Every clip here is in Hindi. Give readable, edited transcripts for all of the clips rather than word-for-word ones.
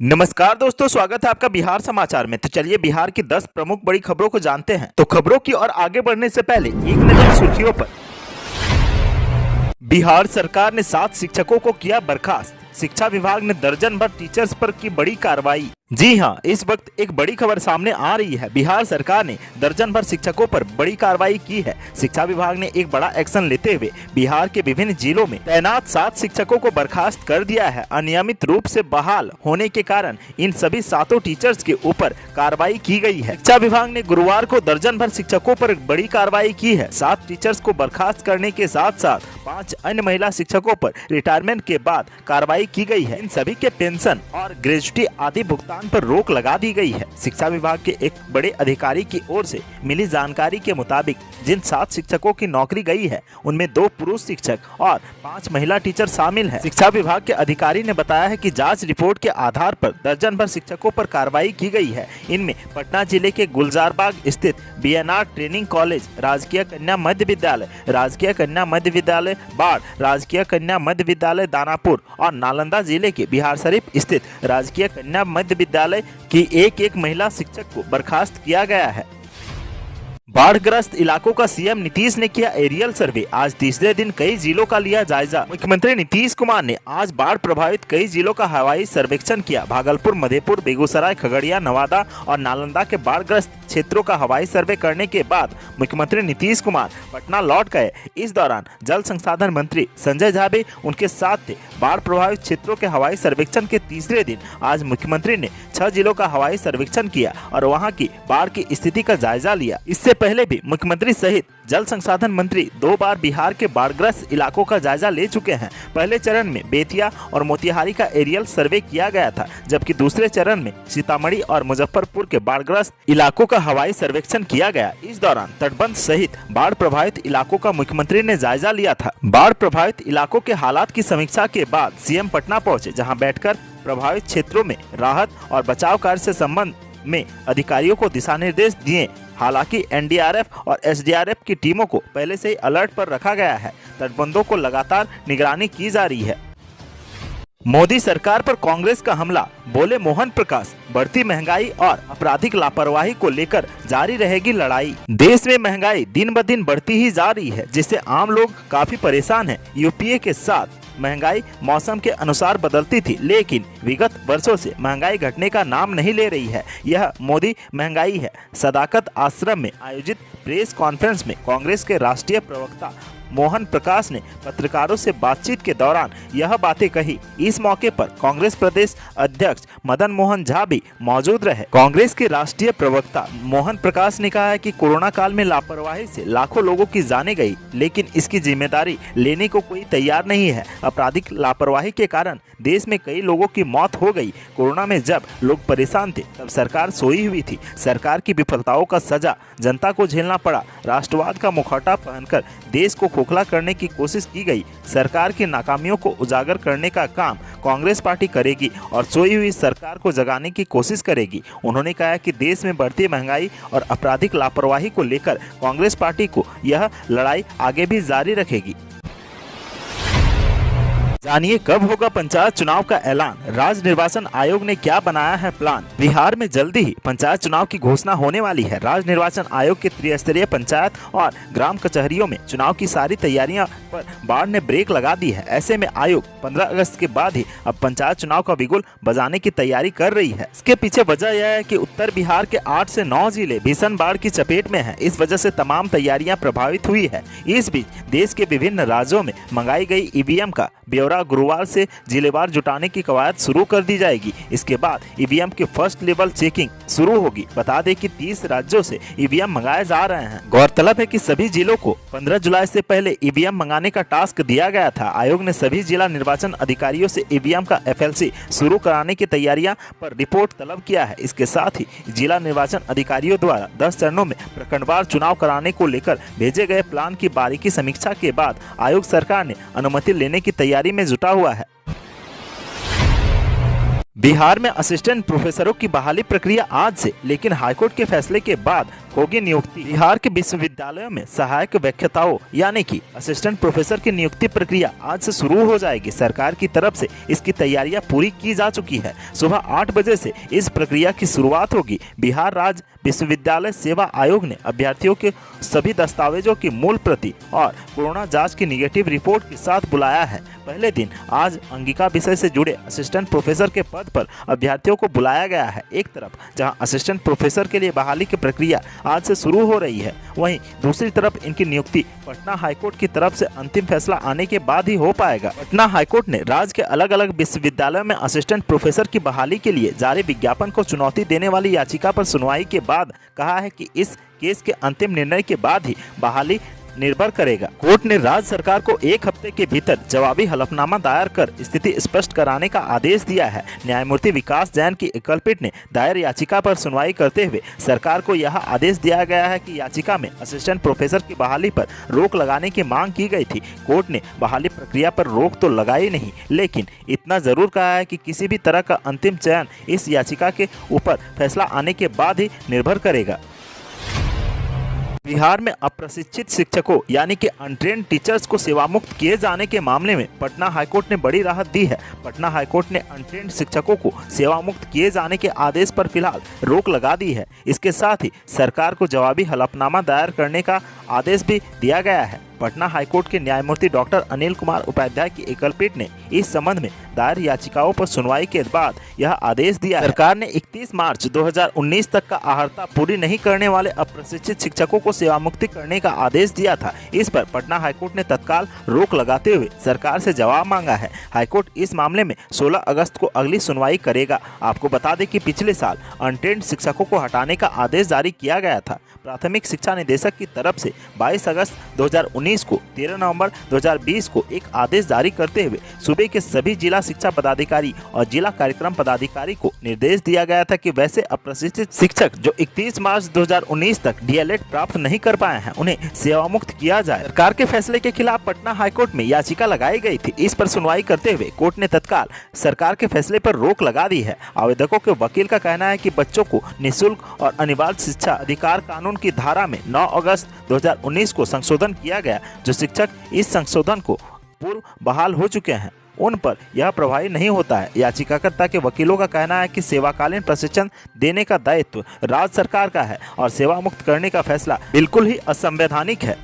नमस्कार दोस्तों, स्वागत है आपका बिहार समाचार में। तो चलिए बिहार की 10 प्रमुख बड़ी खबरों को जानते हैं। तो खबरों की ओर आगे बढ़ने से पहले एक नजर सुर्खियों पर। बिहार सरकार ने 7 शिक्षकों को किया बर्खास्त। शिक्षा विभाग ने दर्जन भर टीचर्स पर की बड़ी कार्रवाई। जी हां, इस वक्त एक बड़ी खबर सामने आ रही है। बिहार सरकार ने दर्जन भर शिक्षकों पर बड़ी कार्रवाई की है। शिक्षा विभाग ने एक बड़ा एक्शन लेते हुए बिहार के विभिन्न जिलों में तैनात 7 शिक्षकों को बर्खास्त कर दिया है। अनियमित रूप से बहाल होने के कारण इन सभी 7 टीचर्स के ऊपर कार्रवाई की गई है। शिक्षा विभाग ने गुरुवार को दर्जन भर शिक्षकों पर बड़ी कार्रवाई की है। 7 टीचर्स को बर्खास्त करने के साथ साथ 5 अन्य महिला शिक्षकों पर रिटायरमेंट के बाद कार्रवाई की गई है। इन सभी के पेंशन और ग्रेजुटी आदि भुगतान पर रोक लगा दी गई है। शिक्षा विभाग के एक बड़े अधिकारी की ओर से मिली जानकारी के मुताबिक जिन 7 शिक्षकों की नौकरी गई है उनमें 2 पुरुष शिक्षक और 5 महिला टीचर शामिल हैं। शिक्षा विभाग के अधिकारी ने बताया है कि जांच रिपोर्ट के आधार पर दर्जन भर शिक्षकों पर कार्रवाई की गई है। इनमें पटना जिले के गुलजारबाग स्थित बीएनआर ट्रेनिंग कॉलेज, राजकीय कन्या मध्य विद्यालय, राजकीय कन्या मध्य विद्यालय बाढ़, राजकीय कन्या मध्य विद्यालय दानापुर और नालंदा जिले के बिहारशरीफ स्थित राजकीय कन्या मध्य विद्यालय की एक महिला शिक्षक को बर्खास्त किया गया है। बाढ़ग्रस्त इलाकों का सीएम नीतीश ने किया एरियल सर्वे। आज तीसरे दिन कई जिलों का लिया जायजा। मुख्यमंत्री नीतीश कुमार ने आज बाढ़ प्रभावित कई जिलों का हवाई सर्वेक्षण किया। भागलपुर, मधेपुर, बेगूसराय, खगड़िया, नवादा और नालंदा के बाढ़ग्रस्त क्षेत्रों का हवाई सर्वे करने के बाद मुख्यमंत्री नीतीश कुमार पटना लौट गए। इस दौरान जल संसाधन मंत्री संजय झा भी उनके साथ थे। बाढ़ प्रभावित क्षेत्रों के हवाई सर्वेक्षण के तीसरे दिन आज मुख्यमंत्री ने 6 जिलों का हवाई सर्वेक्षण किया और वहां की बाढ़ की स्थिति का जायजा लिया। इससे पहले भी मुख्यमंत्री सहित जल संसाधन मंत्री 2 बार बिहार के बाढ़ग्रस्त इलाकों का जायजा ले चुके हैं। पहले चरण में बेतिया और मोतिहारी का एरियल सर्वे किया गया था, जबकि दूसरे चरण में सीतामढ़ी और मुजफ्फरपुर के बाढ़ग्रस्त इलाकों का हवाई सर्वेक्षण किया गया। इस दौरान तटबंध सहित बाढ़ प्रभावित इलाकों का मुख्यमंत्री ने जायजा लिया था। बाढ़ प्रभावित इलाकों के हालात की समीक्षा के बाद सीएम पटना पहुंचे, जहां बैठकर प्रभावित क्षेत्रों में राहत और बचाव कार्य से संबंध में अधिकारियों को दिशा निर्देश दिए। हालांकि एनडीआरएफ और एसडीआरएफ की टीमों को पहले से ही अलर्ट पर रखा गया है। तटबंधों को लगातार निगरानी की जा रही है। मोदी सरकार पर कांग्रेस का हमला, बोले मोहन प्रकाश। बढ़ती महंगाई और आपराधिक लापरवाही को लेकर जारी रहेगी लड़ाई। देश में महंगाई दिन ब दिन बढ़ती ही जा रही है, जिससे आम लोग काफी परेशान हैं। यूपीए के साथ महंगाई मौसम के अनुसार बदलती थी, लेकिन विगत वर्षों से महंगाई घटने का नाम नहीं ले रही है। यह मोदी महंगाई है। सदाकत आश्रम में आयोजित प्रेस कॉन्फ्रेंस में कांग्रेस के राष्ट्रीय प्रवक्ता मोहन प्रकाश ने पत्रकारों से बातचीत के दौरान यह बातें कही। इस मौके पर कांग्रेस प्रदेश अध्यक्ष मदन मोहन झा भी मौजूद रहे। कांग्रेस के राष्ट्रीय प्रवक्ता मोहन प्रकाश ने कहा है कि कोरोना काल में लापरवाही से लाखों लोगों की जानें गई, लेकिन इसकी जिम्मेदारी लेने को कोई तैयार नहीं है। आपराधिक लापरवाही के कारण देश में कई लोगों की मौत हो गई। कोरोना में जब लोग परेशान थे तब सरकार सोई हुई थी। सरकार की विफलताओं का सजा जनता को झेलना पड़ा। राष्ट्रवाद का मुखौटा पहनकर देश को खोखला करने की कोशिश की गई। सरकार की नाकामियों को उजागर करने का काम कांग्रेस पार्टी करेगी और सोई हुई सरकार को जगाने की कोशिश करेगी। उन्होंने कहा कि देश में बढ़ती महंगाई और आपराधिक लापरवाही को लेकर कांग्रेस पार्टी को यह लड़ाई आगे भी जारी रखेगी। जानिए कब होगा पंचायत चुनाव का ऐलान, राज्य निर्वाचन आयोग ने क्या बनाया है प्लान। बिहार में जल्दी ही पंचायत चुनाव की घोषणा होने वाली है। राज्य निर्वाचन आयोग के त्रिस्तरीय पंचायत और ग्राम कचहरियों में चुनाव की सारी तैयारियां पर बाढ़ ने ब्रेक लगा दी है। ऐसे में आयोग 15 अगस्त के बाद ही अब पंचायत चुनाव का बिगुल बजाने की तैयारी कर रही है। इसके पीछे वजह यह है कि उत्तर बिहार के 8 से 9 जिले भीषण बाढ़ की चपेट में है। इस वजह से तमाम तैयारियां प्रभावित हुई है। इस बीच देश के विभिन्न राज्यों में मंगाई गई ईवीएम का ब्यौरा गुरुवार से जिलेवार जुटाने की कवायद शुरू कर दी जाएगी। इसके बाद ईवीएम की फर्स्ट लेवल चेकिंग शुरू होगी। बता दें कि 30 राज्यों से ईवीएम मंगाए जा रहे हैं। गौरतलब है कि सभी जिलों को 15 जुलाई से पहले ईवीएम मंगाने का टास्क दिया गया था। आयोग ने सभी जिला निर्वाचन अधिकारियों से ईवीएम का एफएलसी शुरू कराने की तैयारियां पर रिपोर्ट तलब किया है। इसके साथ ही जिला निर्वाचन अधिकारियों द्वारा 10 चरणों में प्रखंडवार चुनाव कराने को लेकर भेजे गए प्लान की बारीकी समीक्षा के बाद आयोग सरकार ने अनुमति लेने की तैयारी में जुटा हुआ है। बिहार में असिस्टेंट प्रोफेसरों की बहाली प्रक्रिया आज से, लेकिन हाईकोर्ट के फैसले के बाद होगी नियुक्ति। बिहार के विश्वविद्यालयों में सहायक व्याख्याताओं यानी कि असिस्टेंट प्रोफेसर की नियुक्ति प्रक्रिया आज से शुरू हो जाएगी। सरकार की तरफ से इसकी तैयारियां पूरी की जा चुकी है। सुबह 8 बजे से इस प्रक्रिया की शुरुआत होगी। बिहार राज्य विश्वविद्यालय सेवा आयोग ने अभ्यर्थियों के सभी दस्तावेजों की मूल प्रति और कोरोना जांच की निगेटिव रिपोर्ट के साथ बुलाया है। पहले दिन आज अंगिका विषय से जुड़े असिस्टेंट प्रोफेसर के पद पर अभ्यर्थियों को बुलाया गया है। एक तरफ जहां असिस्टेंट प्रोफेसर के लिए बहाली की प्रक्रिया आज से शुरू हो रही है, वहीं दूसरी तरफ इनकी नियुक्ति पटना हाईकोर्ट की तरफ से अंतिम फैसला आने के बाद ही हो पाएगा। पटना हाईकोर्ट ने राज्य के अलग अलग विश्वविद्यालयों में असिस्टेंट प्रोफेसर की बहाली के लिए जारी विज्ञापन को चुनौती देने वाली याचिका पर सुनवाई के बाद कहा है कि इस केस के अंतिम निर्णय के बाद ही बहाली निर्भर करेगा। कोर्ट ने राज्य सरकार को 1 हफ्ते के भीतर जवाबी हलफनामा दायर कर स्थिति स्पष्ट कराने का आदेश दिया है। न्यायमूर्ति विकास जैन की एकलपीठ ने दायर याचिका पर सुनवाई करते हुए सरकार को यह आदेश दिया गया है कि याचिका में असिस्टेंट प्रोफेसर की बहाली पर रोक लगाने की मांग की गई थी। कोर्ट ने बहाली प्रक्रिया पर रोक तो लगाई नहीं, लेकिन इतना जरूर कहा है कि किसी भी तरह का अंतिम चयन इस याचिका के ऊपर फैसला आने के बाद ही निर्भर करेगा। बिहार में अप्रशिक्षित शिक्षकों यानी कि अनट्रेन्ड टीचर्स को सेवामुक्त किए जाने के मामले में पटना हाईकोर्ट ने बड़ी राहत दी है। पटना हाईकोर्ट ने अनट्रेन्ड शिक्षकों को सेवामुक्त किए जाने के आदेश पर फिलहाल रोक लगा दी है। इसके साथ ही सरकार को जवाबी हलफनामा दायर करने का आदेश भी दिया गया है। पटना हाईकोर्ट के न्यायमूर्ति डॉक्टर अनिल कुमार उपाध्याय की एकलपीठ ने इस संबंध में दायर याचिकाओं पर सुनवाई के बाद यह आदेश दिया। सरकार ने 31 मार्च 2019 तक का अहर्ता पूरी नहीं करने वाले अप्रशिक्षित शिक्षकों को सेवामुक्ति करने का आदेश दिया था। इस पर पटना हाईकोर्ट ने तत्काल रोक लगाते हुए सरकार से जवाब मांगा है। हाईकोर्ट इस मामले में 16 अगस्त को अगली सुनवाई करेगा। आपको बता दें कि पिछले साल अनट्रेन्ड शिक्षकों को हटाने का आदेश जारी किया गया था। प्राथमिक शिक्षा निदेशक की तरफ से 22 अगस्त 2019 को 13 नवंबर 2020 को एक आदेश जारी करते हुए सूबे के सभी जिला शिक्षा पदाधिकारी और जिला कार्यक्रम पदाधिकारी को निर्देश दिया गया था कि वैसे अप्रशिक्षित शिक्षक जो 31 मार्च 2019 तक डीएलएड प्राप्त नहीं कर पाए हैं, उन्हें सेवामुक्त किया जाए। सरकार के फैसले के खिलाफ पटना हाईकोर्ट में याचिका लगाई गई थी। इस पर सुनवाई करते हुए कोर्ट ने तत्काल सरकार के फैसले पर रोक लगा दी है। आवेदकों के वकील का कहना है कि बच्चों को निःशुल्क और अनिवार्य शिक्षा अधिकार कानून की धारा में 9 अगस्त 2019 को संशोधन किया गया। जो शिक्षक इस संशोधन को पूर्व बहाल हो चुके हैं, उन पर यह प्रभावी नहीं होता है। याचिकाकर्ता के वकीलों का कहना है कि सेवाकालीन प्रशिक्षण देने का दायित्व राज्य सरकार का है और सेवा मुक्त करने का फैसला बिल्कुल ही असंवैधानिक है।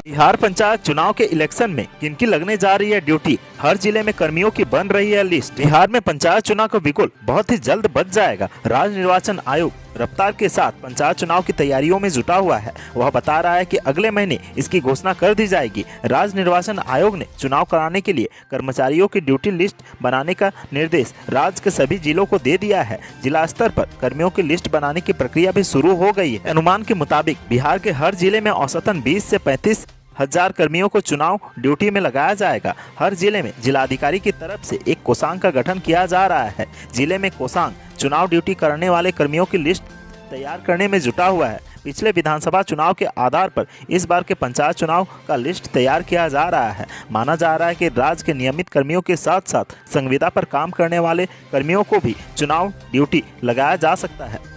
बिहार पंचायत चुनाव के इलेक्शन में किनकी लगने जा रही है ड्यूटी, हर जिले में कर्मियों की बन रही है लिस्ट। बिहार में पंचायत चुनाव का बिगुल बहुत ही जल्द बज जाएगा। राज्य निर्वाचन आयोग रफ्तार के साथ पंचायत चुनाव की तैयारियों में जुटा हुआ है। वह बता रहा है कि अगले महीने इसकी घोषणा कर दी जाएगी। राज्य निर्वाचन आयोग ने चुनाव कराने के लिए कर्मचारियों की ड्यूटी लिस्ट बनाने का निर्देश राज्य के सभी जिलों को दे दिया है। जिला स्तर पर कर्मियों की लिस्ट बनाने की प्रक्रिया भी शुरू हो गई है। अनुमान के मुताबिक बिहार के हर जिले में औसतन 20 से 35 हजार कर्मियों को चुनाव ड्यूटी में लगाया जाएगा। हर जिले में जिलाधिकारी की तरफ से एक कोषांग का गठन किया जा रहा है। जिले में कोषांग चुनाव ड्यूटी करने वाले कर्मियों की लिस्ट तैयार करने में जुटा हुआ है। पिछले विधानसभा चुनाव के आधार पर इस बार के पंचायत चुनाव का लिस्ट तैयार किया जा रहा है। माना जा रहा है कि राज्य के नियमित कर्मियों के साथ साथ संविदा पर काम करने वाले कर्मियों को भी चुनाव ड्यूटी लगाया जा सकता है।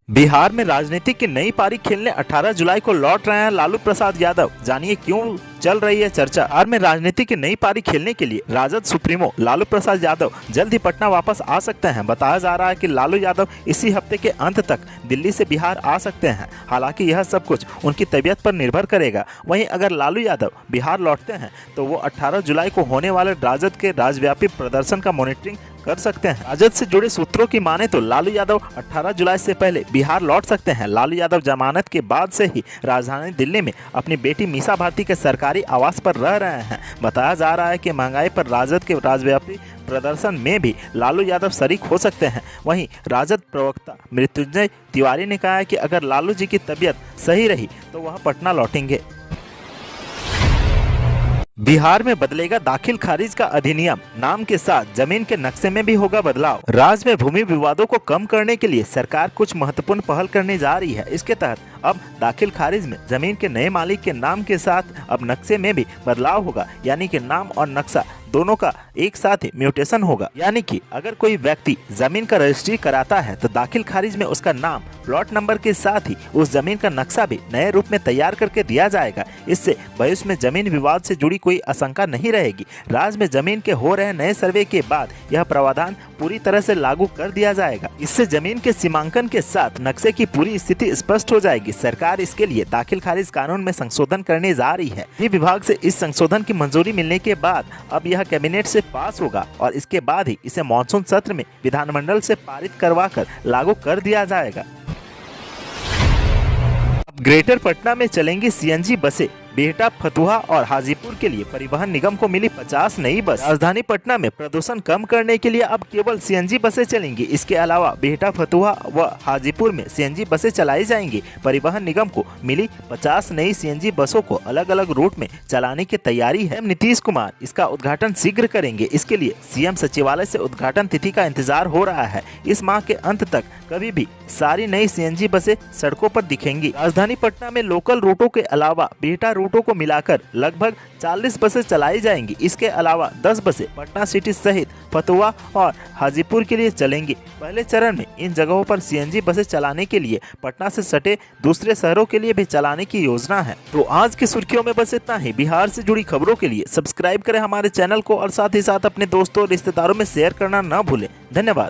बिहार में राजनीति की नई पारी खेलने 18 जुलाई को लौट रहे हैं लालू प्रसाद यादव। जानिए क्यों चल रही है चर्चा। बिहार में राजनीति की नई पारी खेलने के लिए राजद सुप्रीमो लालू प्रसाद यादव जल्द ही पटना वापस आ सकते हैं। बताया जा रहा है कि लालू यादव इसी हफ्ते के अंत तक दिल्ली से बिहार आ सकते हैं। हालांकि यह सब कुछ उनकी तबीयत पर निर्भर करेगा। वहीं अगर लालू यादव बिहार लौटते हैं तो वो 18 जुलाई को होने वाले राजद के राज्यव्यापी प्रदर्शन का मॉनिटरिंग कर सकते हैं। राजद से जुड़े सूत्रों की माने तो लालू यादव 18 जुलाई से पहले बिहार लौट सकते हैं। लालू यादव जमानत के बाद से ही राजधानी दिल्ली में अपनी बेटी मीसा भारती के सरकारी आवास पर रह रहे हैं। बताया जा रहा है कि महंगाई पर राजद के राज्यव्यापी प्रदर्शन में भी लालू यादव शरीक हो सकते हैं। वहीं राजद प्रवक्ता मृत्युंजय तिवारी ने कहा है कि अगर लालू जी की तबीयत सही रही तो वह पटना लौटेंगे। बिहार में बदलेगा दाखिल खारिज का अधिनियम, नाम के साथ जमीन के नक्शे में भी होगा बदलाव। राज्य में भूमि विवादों को कम करने के लिए सरकार कुछ महत्वपूर्ण पहल करने जा रही है। इसके तहत अब दाखिल खारिज में जमीन के नए मालिक के नाम के साथ अब नक्शे में भी बदलाव होगा, यानी कि नाम और नक्शा दोनों का एक साथ ही म्यूटेशन होगा। यानी कि अगर कोई व्यक्ति जमीन का रजिस्ट्री कराता है तो दाखिल खारिज में उसका नाम, प्लॉट नंबर के साथ ही उस जमीन का नक्शा भी नए रूप में तैयार करके दिया जाएगा। इससे भविष्य में जमीन विवाद से जुड़ी कोई आशंका नहीं रहेगी। राज्य में जमीन के हो रहे नए सर्वे के बाद यह प्रावधान पूरी तरह से लागू कर दिया जाएगा। इससे जमीन के सीमांकन के साथ नक्शे की पूरी स्थिति स्पष्ट हो जाएगी। सरकार इसके लिए दाखिल खारिज कानून में संशोधन करने जा रही है। गृह विभाग से इस संशोधन की मंजूरी मिलने के बाद अब यह कैबिनेट से पास होगा और इसके बाद ही इसे मानसून सत्र में विधानमंडल से पारित करवाकर लागू कर दिया जाएगा। ग्रेटर पटना में चलेंगी सीएनजी बसें। बिहटा, फतुहा और हाजीपुर के लिए परिवहन निगम को मिली 50 नई बस। राजधानी पटना में प्रदूषण कम करने के लिए अब केवल सीएनजी बसें चलेंगी। इसके अलावा बिहटा, फतुहा व हाजीपुर में सीएनजी बसें चलाई जाएंगी। परिवहन निगम को मिली 50 नई सीएनजी बसों को अलग अलग रूट में चलाने की तैयारी है। नीतीश कुमार इसका उद्घाटन शीघ्र करेंगे। इसके लिए सीएम सचिवालय से उद्घाटन तिथि का इंतजार हो रहा है। इस माह के अंत तक कभी भी सारी नई सीएनजी बसें सड़कों पर दिखेंगी। राजधानी पटना में लोकल रूटों के अलावा बिहटा रूटों को मिलाकर लगभग 40 बसें चलाई जाएंगी। इसके अलावा 10 बसें पटना सिटी सहित फतुहा और हाजीपुर के लिए चलेंगी। पहले चरण में इन जगहों पर सीएनजी बसें चलाने के लिए पटना से सटे दूसरे शहरों के लिए भी चलाने की योजना है। तो आज की सुर्खियों में बस इतना ही। बिहार से जुड़ी खबरों के लिए सब्सक्राइब करें हमारे चैनल को और साथ ही साथ अपने दोस्तों और रिश्तेदारों में शेयर करना न भूलें। धन्यवाद।